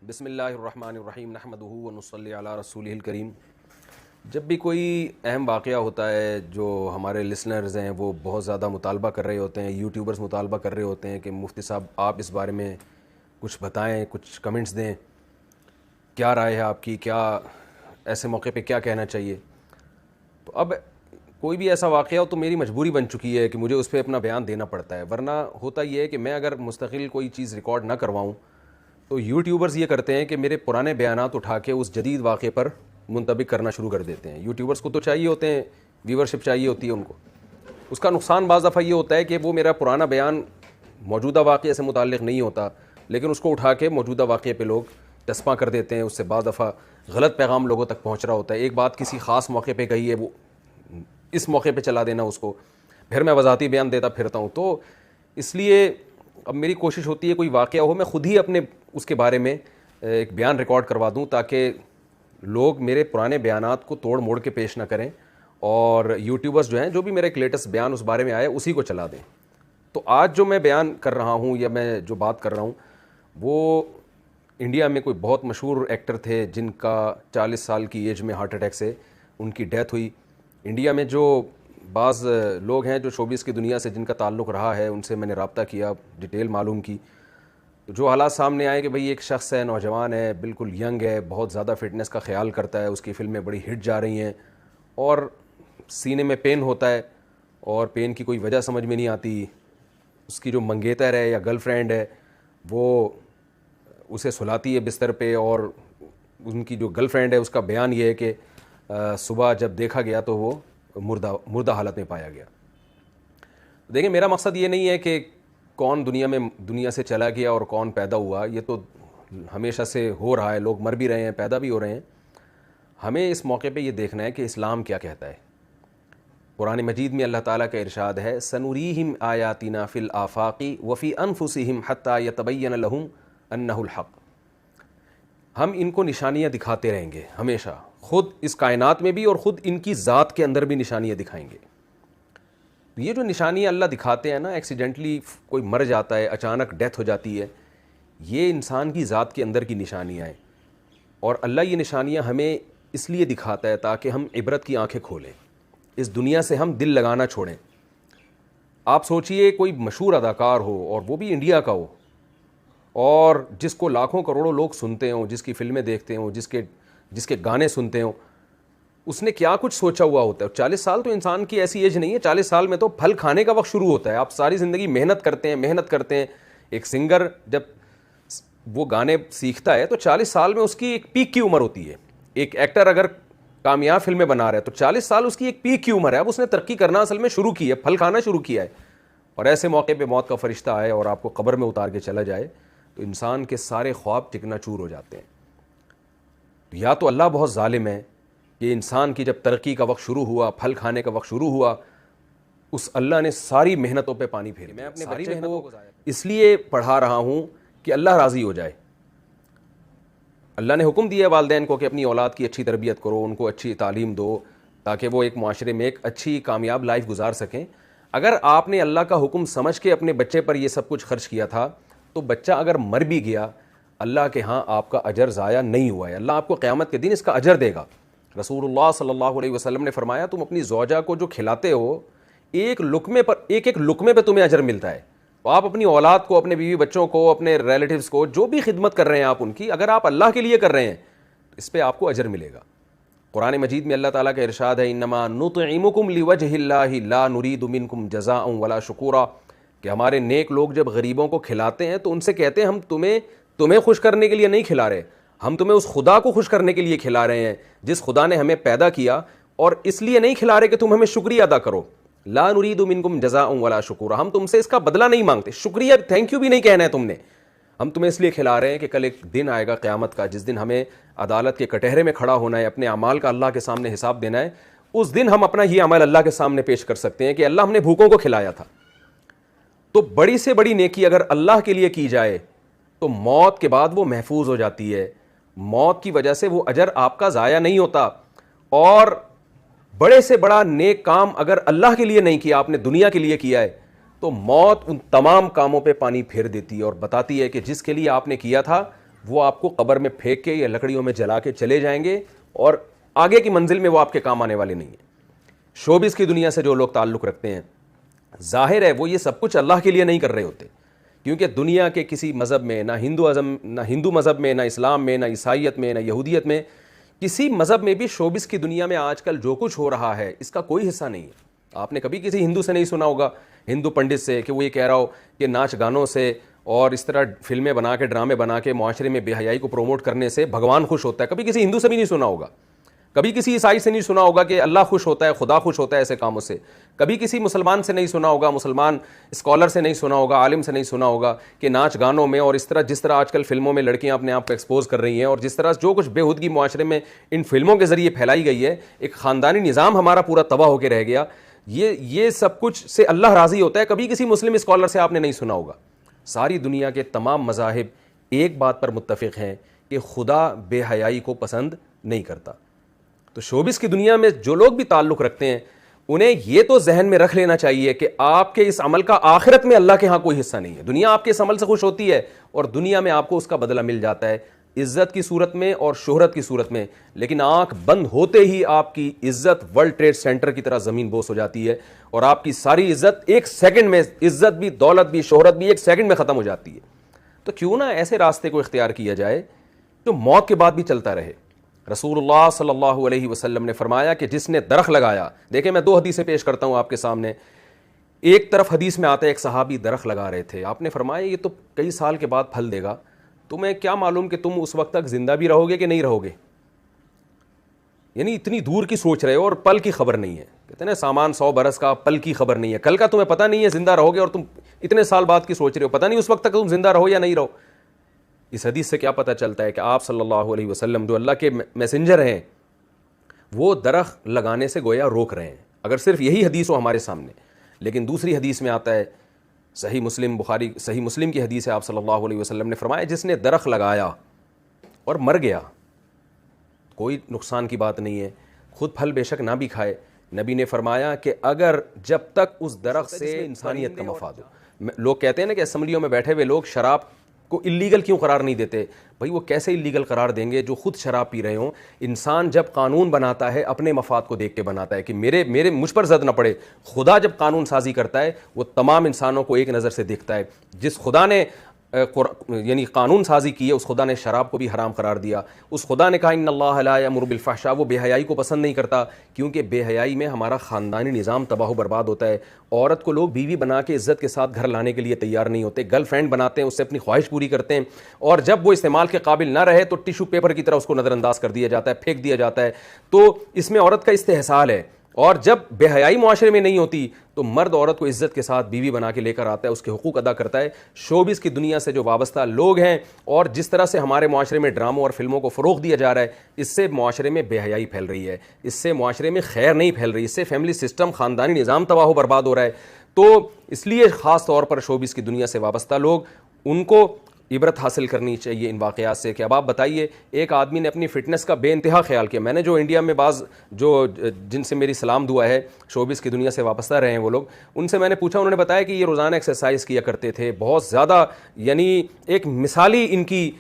بسم اللہ الرحمن الرحیم نحمدہ ونصلی علی رسولہ الکریم۔ جب بھی کوئی اہم واقعہ ہوتا ہے جو ہمارے لسنرز ہیں وہ بہت زیادہ مطالبہ کر رہے ہوتے ہیں، یوٹیوبرز مطالبہ کر رہے ہوتے ہیں کہ مفتی صاحب آپ اس بارے میں کچھ بتائیں، کچھ کمنٹس دیں، کیا رائے ہے آپ کی، کیا ایسے موقع پہ کیا کہنا چاہیے۔ تو اب کوئی بھی ایسا واقعہ ہو تو میری مجبوری بن چکی ہے کہ مجھے اس پہ اپنا بیان دینا پڑتا ہے، ورنہ ہوتا یہ ہے کہ میں اگر مستقل کوئی چیز ریکارڈ نہ کرواؤں تو یوٹیوبرز یہ کرتے ہیں کہ میرے پرانے بیانات اٹھا کے اس جدید واقعے پر منطبق کرنا شروع کر دیتے ہیں۔ یوٹیوبرز کو تو چاہیے ہوتے ہیں، ویورشپ چاہیے ہوتی ہے ان کو۔ اس کا نقصان بعض دفعہ یہ ہوتا ہے کہ وہ میرا پرانا بیان موجودہ واقعے سے متعلق نہیں ہوتا، لیکن اس کو اٹھا کے موجودہ واقعے پہ لوگ چسپاں کر دیتے ہیں، اس سے بعض دفعہ غلط پیغام لوگوں تک پہنچ رہا ہوتا ہے۔ ایک بات کسی خاص موقع پہ کہی ہے، وہ اس موقع پہ چلا دینا اس کو، پھر میں وضاحتی بیان دیتا پھرتا ہوں۔ تو اس لیے اب میری کوشش ہوتی ہے کوئی واقعہ ہو میں خود ہی اپنے اس کے بارے میں ایک بیان ریکارڈ کروا دوں تاکہ لوگ میرے پرانے بیانات کو توڑ موڑ کے پیش نہ کریں، اور یوٹیوبرز جو ہیں جو بھی میرا ایک لیٹسٹ بیان اس بارے میں آیا اسی کو چلا دیں۔ تو آج جو میں بیان کر رہا ہوں یا میں جو بات کر رہا ہوں وہ انڈیا میں کوئی بہت مشہور ایکٹر تھے جن کا 40 سال کی ایج میں ہارٹ اٹیک سے ان کی ڈیتھ ہوئی۔ انڈیا میں جو بعض لوگ ہیں جو شوبز کی دنیا سے جن کا تعلق رہا ہے ان سے میں نے رابطہ کیا، ڈیٹیل معلوم کی، جو حالات سامنے آئے کہ بھئی ایک شخص ہے، نوجوان ہے، بالکل ینگ ہے، بہت زیادہ فٹنس کا خیال کرتا ہے، اس کی فلمیں بڑی ہٹ جا رہی ہیں اور سینے میں پین ہوتا ہے اور پین کی کوئی وجہ سمجھ میں نہیں آتی۔ اس کی جو منگیتر ہے یا گرل فرینڈ ہے وہ اسے سلاتی ہے بستر پہ، اور ان کی جو گرل فرینڈ ہے اس کا بیان یہ ہے کہ صبح جب دیکھا گیا تو وہ مردہ حالت میں پایا گیا۔ دیکھیں، میرا مقصد یہ نہیں ہے کہ کون دنیا سے چلا گیا اور کون پیدا ہوا، یہ تو ہمیشہ سے ہو رہا ہے، لوگ مر بھی رہے ہیں، پیدا بھی ہو رہے ہیں۔ ہمیں اس موقع پہ یہ دیکھنا ہے کہ اسلام کیا کہتا ہے۔ قرآن مجید میں اللہ تعالیٰ کا ارشاد ہے، سنریہم آیاتنا فی الآفاق وفی انفسہم حتی یتبین لہم انہ الحق۔ ہم ان کو نشانیاں دکھاتے رہیں گے ہمیشہ، خود اس کائنات میں بھی اور خود ان کی ذات کے اندر بھی نشانیاں دکھائیں گے۔ یہ جو نشانیاں اللہ دکھاتے ہیں نا، ایکسیڈنٹلی کوئی مر جاتا ہے، اچانک ڈیتھ ہو جاتی ہے، یہ انسان کی ذات کے اندر کی نشانیاں ہیں، اور اللہ یہ نشانیاں ہمیں اس لیے دکھاتا ہے تاکہ ہم عبرت کی آنکھیں کھولیں، اس دنیا سے ہم دل لگانا چھوڑیں۔ آپ سوچئے کوئی مشہور اداکار ہو اور وہ بھی انڈیا کا ہو، اور جس کو لاکھوں کروڑوں لوگ سنتے ہوں، جس کی فلمیں دیکھتے ہوں، جس کے گانے سنتے ہوں، اس نے کیا کچھ سوچا ہوا ہوتا ہے۔ 40 سال تو انسان کی ایسی ایج نہیں ہے، 40 سال میں تو پھل کھانے کا وقت شروع ہوتا ہے۔ آپ ساری زندگی محنت کرتے ہیں۔ ایک سنگر جب وہ گانے سیکھتا ہے تو 40 سال میں اس کی ایک پیک کی عمر ہوتی ہے۔ ایک ایکٹر اگر کامیاب فلمیں بنا رہا ہے تو 40 سال اس کی ایک پیک کی عمر ہے۔ اب اس نے ترقی کرنا اصل میں شروع کی ہے، پھل کھانا شروع کیا ہے، اور ایسے موقع پہ موت کا فرشتہ آئے اور آپ کو قبر میں اتار کے چلا جائے تو انسان کے سارے خواب چکنا چور ہو جاتے ہیں۔ یا تو اللہ بہت ظالم ہے کہ انسان کی جب ترقی کا وقت شروع ہوا، پھل کھانے کا وقت شروع ہوا، اس اللہ نے ساری محنتوں پہ پانی پھیر دیا۔ میں اپنے بچے کو اس لیے پڑھا رہا ہوں کہ اللہ راضی ہو جائے۔ اللہ نے حکم دیا ہے والدین کو کہ اپنی اولاد کی اچھی تربیت کرو، ان کو اچھی تعلیم دو تاکہ وہ ایک معاشرے میں ایک اچھی کامیاب لائف گزار سکیں۔ اگر آپ نے اللہ کا حکم سمجھ کے اپنے بچے پر یہ سب کچھ خرچ کیا تھا تو بچہ اگر مر بھی گیا، اللہ کے ہاں آپ کا اجر ضائع نہیں ہوا ہے، اللہ آپ کو قیامت کے دن اس کا اجر دے گا۔ رسول اللہ صلی اللہ علیہ وسلم نے فرمایا، تم اپنی زوجہ کو جو کھلاتے ہو ایک لقمے پہ تمہیں اجر ملتا ہے۔ تو آپ اپنی اولاد کو، اپنے بیوی بچوں کو، اپنے ریلیٹیوز کو، جو بھی خدمت کر رہے ہیں آپ ان کی، اگر آپ اللہ کے لیے کر رہے ہیں تو اس پہ آپ کو اجر ملے گا۔ قرآن مجید میں اللہ تعالیٰ کا ارشاد ہے، انما نطعمکم لوجہ اللہ لا نرید منکم جزاء ولا شکورا، کہ ہمارے نیک لوگ جب غریبوں کو کھلاتے ہیں تو ان سے کہتے ہیں ہم تمہیں خوش کرنے کے لیے نہیں کھلا رہے، ہم تمہیں اس خدا کو خوش کرنے کے لیے کھلا رہے ہیں جس خدا نے ہمیں پیدا کیا، اور اس لیے نہیں کھلا رہے کہ تم ہمیں شکریہ ادا کرو۔ لا نرید منکم جزاء ولا شکورا، ہم تم سے اس کا بدلہ نہیں مانگتے، شکریہ تھینک یو بھی نہیں کہنا ہے تم نے، ہم تمہیں اس لیے کھلا رہے ہیں کہ کل ایک دن آئے گا قیامت کا جس دن ہمیں عدالت کے کٹہرے میں کھڑا ہونا ہے، اپنے اعمال کا اللہ کے سامنے حساب دینا ہے۔ اس دن ہم اپنا یہ عمل اللہ کے سامنے پیش کر سکتے ہیں کہ اللہ ہم نے بھوکوں کو کھلایا تھا۔ تو بڑی سے بڑی نیکی اگر اللہ کے لیے کی جائے تو موت کے بعد وہ محفوظ ہو جاتی ہے، موت کی وجہ سے وہ اجر آپ کا ضائع نہیں ہوتا۔ اور بڑے سے بڑا نیک کام اگر اللہ کے لیے نہیں کیا، آپ نے دنیا کے لیے کیا ہے، تو موت ان تمام کاموں پہ پانی پھیر دیتی ہے اور بتاتی ہے کہ جس کے لیے آپ نے کیا تھا وہ آپ کو قبر میں پھینک کے یا لکڑیوں میں جلا کے چلے جائیں گے, اور آگے کی منزل میں وہ آپ کے کام آنے والے نہیں ہیں. شوبز کی دنیا سے جو لوگ تعلق رکھتے ہیں, ظاہر ہے وہ یہ سب کچھ اللہ کے لیے نہیں کر رہے ہوتے, کیونکہ دنیا کے کسی مذہب میں, نہ ہندو مذہب میں, نہ اسلام میں, نہ عیسائیت میں, نہ یہودیت میں, کسی مذہب میں بھی شوبز کی دنیا میں آج کل جو کچھ ہو رہا ہے اس کا کوئی حصہ نہیں ہے. آپ نے کبھی کسی ہندو سے نہیں سنا ہوگا, ہندو پنڈت سے, کہ وہ یہ کہہ رہا ہو کہ ناچ گانوں سے اور اس طرح فلمیں بنا کے, ڈرامے بنا کے معاشرے میں بے حیائی کو پروموٹ کرنے سے بھگوان خوش ہوتا ہے. کبھی کسی ہندو سے بھی نہیں سنا ہوگا, کبھی کسی عیسائی سے نہیں سنا ہوگا کہ اللہ خوش ہوتا ہے, خدا خوش ہوتا ہے ایسے کاموں سے. کبھی کسی مسلمان سے نہیں سنا ہوگا, مسلمان اسکالر سے نہیں سنا ہوگا, عالم سے نہیں سنا ہوگا کہ ناچ گانوں میں اور اس طرح جس طرح آج کل فلموں میں لڑکیاں اپنے آپ کو ایکسپوز کر رہی ہیں, اور جس طرح جو کچھ بے ہودگی معاشرے میں ان فلموں کے ذریعے پھیلائی گئی ہے, ایک خاندانی نظام ہمارا پورا تباہ ہو کے رہ گیا. یہ سب کچھ سے اللہ راضی ہوتا ہے. کبھی کسی مسلم اسکالر سے آپ نے نہیں سنا ہوگا. ساری دنیا کے تمام مذاہب ایک بات پر متفق ہیں کہ خدا بے حیائی کو پسند نہیں کرتا. تو شوبز کی دنیا میں جو لوگ بھی تعلق رکھتے ہیں انہیں یہ تو ذہن میں رکھ لینا چاہیے کہ آپ کے اس عمل کا آخرت میں اللہ کے ہاں کوئی حصہ نہیں ہے. دنیا آپ کے اس عمل سے خوش ہوتی ہے اور دنیا میں آپ کو اس کا بدلہ مل جاتا ہے, عزت کی صورت میں اور شہرت کی صورت میں. لیکن آنکھ بند ہوتے ہی آپ کی عزت ورلڈ ٹریڈ سینٹر کی طرح زمین بوس ہو جاتی ہے, اور آپ کی ساری عزت ایک سیکنڈ میں, عزت بھی, دولت بھی, شہرت بھی ایک سیکنڈ میں ختم ہو جاتی ہے. تو کیوں نہ ایسے راستے کو اختیار کیا جائے جو موت کے بعد بھی چلتا رہے. رسول اللہ صلی اللہ علیہ وسلم نے فرمایا کہ جس نے درخت لگایا, دیکھیں میں 2 حدیثیں پیش کرتا ہوں آپ کے سامنے. ایک طرف حدیث میں آتا ہے ایک صحابی درخت لگا رہے تھے, آپ نے فرمایا یہ تو کئی سال کے بعد پھل دے گا, تمہیں کیا معلوم کہ تم اس وقت تک زندہ بھی رہو گے کہ نہیں رہو گے. یعنی اتنی دور کی سوچ رہے ہو اور پل کی خبر نہیں ہے. کہتے ہیں نا سامان 100 برس کا, پل کی خبر نہیں ہے. کل کا تمہیں پتہ نہیں ہے زندہ رہو گے, اور تم اتنے سال بعد کی سوچ رہے ہو, پتہ نہیں اس وقت تک تم زندہ رہو یا نہیں رہو. اس حدیث سے کیا پتہ چلتا ہے کہ آپ صلی اللہ علیہ وسلم جو اللہ کے میسنجر ہیں وہ درخت لگانے سے گویا روک رہے ہیں, اگر صرف یہی حدیث ہو ہمارے سامنے. لیکن دوسری حدیث میں آتا ہے, صحیح مسلم, بخاری صحیح مسلم کی حدیث ہے, آپ صلی اللہ علیہ وسلم نے فرمایا جس نے درخت لگایا اور مر گیا, کوئی نقصان کی بات نہیں ہے, خود پھل بے شک نہ بھی کھائے, نبی نے فرمایا کہ اگر جب تک اس درخت سے انسانیت کا مفاد ہو. لوگ کہتے ہیں نا کہ اسمبلیوں میں بیٹھے ہوئے لوگ شراب کو اللیگل کیوں قرار نہیں دیتے. بھائی وہ کیسے اللیگل قرار دیں گے جو خود شراب پی رہے ہوں. انسان جب قانون بناتا ہے اپنے مفاد کو دیکھ کے بناتا ہے کہ مجھ پر زد نہ پڑے. خدا جب قانون سازی کرتا ہے وہ تمام انسانوں کو ایک نظر سے دیکھتا ہے. جس خدا نے یعنی قانون سازی کی ہے اس خدا نے شراب کو بھی حرام قرار دیا. اس خدا نے کہا ان اللہ لا یامر بالفحشاء, وہ بے حیائی کو پسند نہیں کرتا, کیونکہ بے حیائی میں ہمارا خاندانی نظام تباہ و برباد ہوتا ہے. عورت کو لوگ بیوی بنا کے عزت کے ساتھ گھر لانے کے لیے تیار نہیں ہوتے, گرل فرینڈ بناتے ہیں, اس سے اپنی خواہش پوری کرتے ہیں, اور جب وہ استعمال کے قابل نہ رہے تو ٹیشو پیپر کی طرح اس کو نظر انداز کر دیا جاتا ہے, پھینک دیا جاتا ہے. تو اس میں عورت کا استحصال ہے. اور جب بے حیائی معاشرے میں نہیں ہوتی تو مرد عورت کو عزت کے ساتھ بیوی بنا کے لے کر آتا ہے, اس کے حقوق ادا کرتا ہے. شوبز کی دنیا سے جو وابستہ لوگ ہیں اور جس طرح سے ہمارے معاشرے میں ڈراموں اور فلموں کو فروغ دیا جا رہا ہے, اس سے معاشرے میں بے حیائی پھیل رہی ہے, اس سے معاشرے میں خیر نہیں پھیل رہی, اس سے فیملی سسٹم, خاندانی نظام تباہ و برباد ہو رہا ہے. تو اس لیے خاص طور پر شوبز کی دنیا سے وابستہ لوگ, ان کو عبرت حاصل کرنی چاہیے ان واقعات سے. کہ اب آپ بتائیے, ایک آدمی نے اپنی فٹنس کا بے انتہا خیال کیا. میں نے جو انڈیا میں بعض جو جن سے میری سلام دعا ہے شوبز کی دنیا سے وابستہ رہے ہیں وہ لوگ, ان سے میں نے پوچھا, انہوں نے بتایا کہ یہ روزانہ ایکسرسائز کیا کرتے تھے, بہت زیادہ, یعنی ایک مثالی ان کی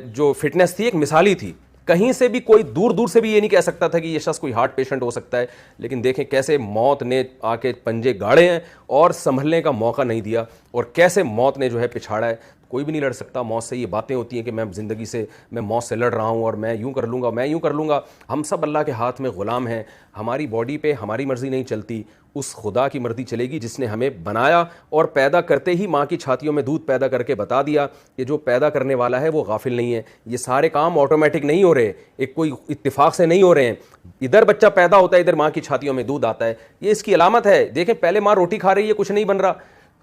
جو فٹنس تھی ایک مثالی تھی. کہیں سے بھی کوئی دور دور سے بھی یہ نہیں کہہ سکتا تھا کہ یہ شخص کوئی ہارٹ پیشنٹ ہو سکتا ہے. لیکن دیکھیں کیسے موت نے آ کے پنجے گاڑے ہیں اور سنبھلنے کا موقع نہیں دیا, اور کیسے موت نے جو ہے پچھاڑا ہے. کوئی بھی نہیں لڑ سکتا موت سے. یہ باتیں ہوتی ہیں کہ میں زندگی سے, میں موت سے لڑ رہا ہوں اور میں یوں کر لوں گا, میں یوں کر لوں گا. ہم سب اللہ کے ہاتھ میں غلام ہیں. ہماری باڈی پہ ہماری مرضی نہیں چلتی, اس خدا کی مرضی چلے گی جس نے ہمیں بنایا اور پیدا کرتے ہی ماں کی چھاتیوں میں دودھ پیدا کر کے بتا دیا کہ جو پیدا کرنے والا ہے وہ غافل نہیں ہے. یہ سارے کام آٹومیٹک نہیں ہو رہے, ایک کوئی اتفاق سے نہیں ہو رہے ہیں. ادھر بچہ پیدا ہوتا ہے, ادھر ماں کی چھاتیوں میں دودھ آتا ہے. یہ اس کی علامت ہے. دیکھیں پہلے ماں روٹی کھا رہی ہے, کچھ نہیں بن رہا,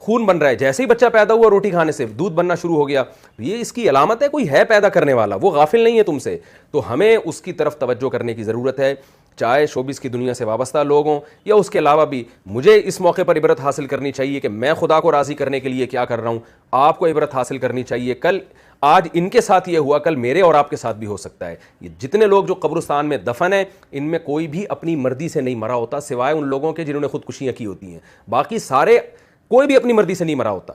خون بن رہا ہے. جیسے ہی بچہ پیدا ہوا روٹی کھانے سے دودھ بننا شروع ہو گیا. یہ اس کی علامت ہے کوئی ہے پیدا کرنے والا, وہ غافل نہیں ہے تم سے. تو ہمیں اس کی طرف توجہ کرنے کی ضرورت ہے, چاہے شوبز کی دنیا سے وابستہ لوگ ہوں یا اس کے علاوہ بھی. مجھے اس موقع پر عبرت حاصل کرنی چاہیے کہ میں خدا کو راضی کرنے کے لیے کیا کر رہا ہوں. آپ کو عبرت حاصل کرنی چاہیے, کل آج ان کے ساتھ یہ ہوا, کل میرے اور آپ کے ساتھ بھی ہو سکتا ہے. یہ جتنے لوگ جو قبرستان میں دفن ہیں ان میں کوئی بھی اپنی مرضی سے نہیں مرا ہوتا, سوائے ان لوگوں کے جنہوں نے خودکشیاں کی ہوتی ہیں. باقی سارے کوئی بھی اپنی مرضی سے نہیں مرا ہوتا.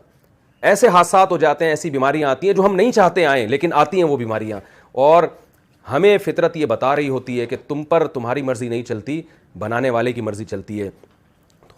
ایسے حادثات ہو جاتے ہیں, ایسی بیماریاں آتی ہیں جو ہم نہیں چاہتے آئیں, لیکن آتی ہیں وہ بیماریاں, اور ہمیں فطرت یہ بتا رہی ہوتی ہے کہ تم پر تمہاری مرضی نہیں چلتی, بنانے والے کی مرضی چلتی ہے.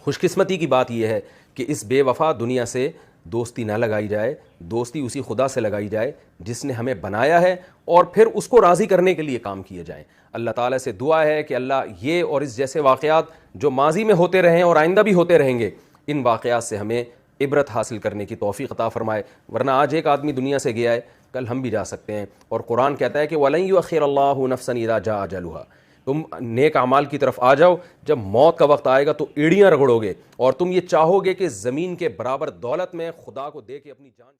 خوش قسمتی کی بات یہ ہے کہ اس بے وفا دنیا سے دوستی نہ لگائی جائے, دوستی اسی خدا سے لگائی جائے جس نے ہمیں بنایا ہے, اور پھر اس کو راضی کرنے کے لیے کام کیے جائیں. اللہ تعالیٰ سے دعا ہے کہ اللہ یہ اور اس جیسے واقعات جو ماضی میں ہوتے رہے ہیں اور آئندہ بھی ہوتے رہیں گے, ان واقعات سے ہمیں عبرت حاصل کرنے کی توفیق عطا فرمائے. ورنہ آج ایک آدمی دنیا سے گیا ہے, کل ہم بھی جا سکتے ہیں, اور قرآن کہتا ہے کہ وَلَن يُؤَخِّرَ اللَّهُ نَفْسًا إِذَا جَاءَ أَجَلُهَا. تم نیک اعمال کی طرف آ جاؤ, جب موت کا وقت آئے گا تو ایڑیاں رگڑو گے, اور تم یہ چاہو گے کہ زمین کے برابر دولت میں خدا کو دے کے اپنی جان